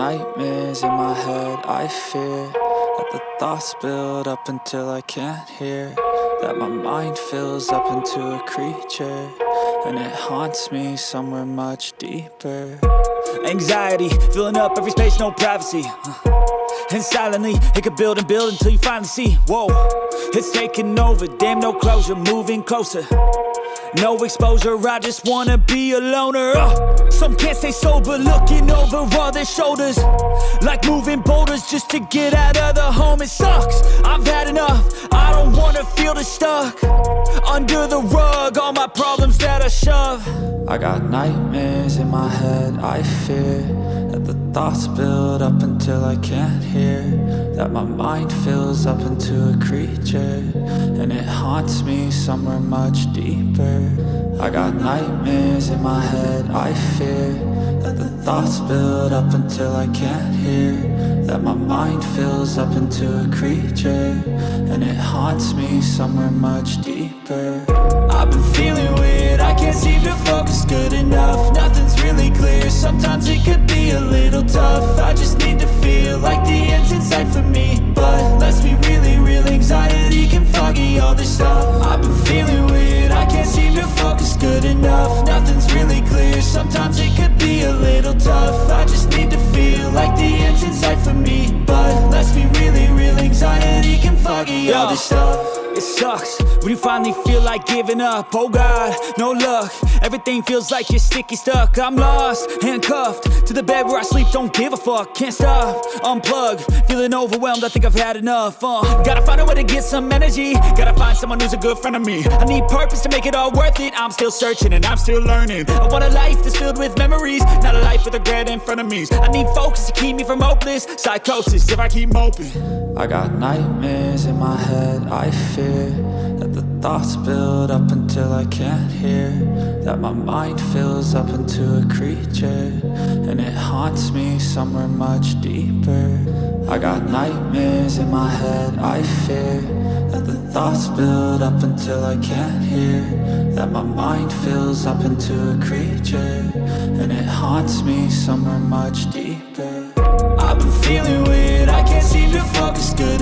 nightmares in my head, I fear that the thoughts build up until I can't hear, that my mind fills up into a creature, and it haunts me somewhere much deeper. Anxiety, filling up every space, no privacy. And silently, it could build and build until you finally see, whoa, it's taking over, damn, no closure, moving closer. No exposure, I just wanna be a loner. Some can't stay sober, looking over all their shoulders, like moving boulders just to get out of the home. It sucks, I've had enough, I don't wanna feel the stuck under the rug, all my problems that I shove. I got nightmares in my head, I fear that the thoughts build up until I can't hear, that my mind fills up into a creature, and it haunts me somewhere much deeper. I got nightmares in my head, I fear that the thoughts build up until I can't hear, that my mind fills up into a creature, and it haunts me somewhere much deeper. I've been feeling weird, I can't seem to focus good enough. Nothing's really clear, sometimes it could be a little tough. I just need to feel like the end's in sight for me, but let's be really real, anxiety can foggy all this stuff. I've been feeling weird, I can't seem to focus good enough. Nothing's really clear, sometimes it could be a little tough. I just need to feel like the end's in sight for me, but let's be really real, anxiety can foggy all this stuff. It sucks when you finally feel like giving up. Oh God, no luck, everything feels like you're sticky stuck. I'm lost, handcuffed to the bed where I sleep, don't give a fuck. Can't stop, unplug, feeling overwhelmed, I think I've had enough. Gotta find a way to get some energy, gotta find someone who's a good friend of me. I need purpose to make it all worth it, I'm still searching and I'm still learning. I want a life that's filled with memories, not a life with regret in front of me. I need focus to keep me from hopeless psychosis if I keep moping. I got nightmares in my head, I fear that the thoughts build up until I can't hear, that my mind fills up into a creature, and it haunts me somewhere much deeper. I got nightmares in my head, I fear that the thoughts build up until I can't hear, that my mind fills up into a creature, and it haunts me somewhere much deeper. I've been feeling weird, I can't seem to focus good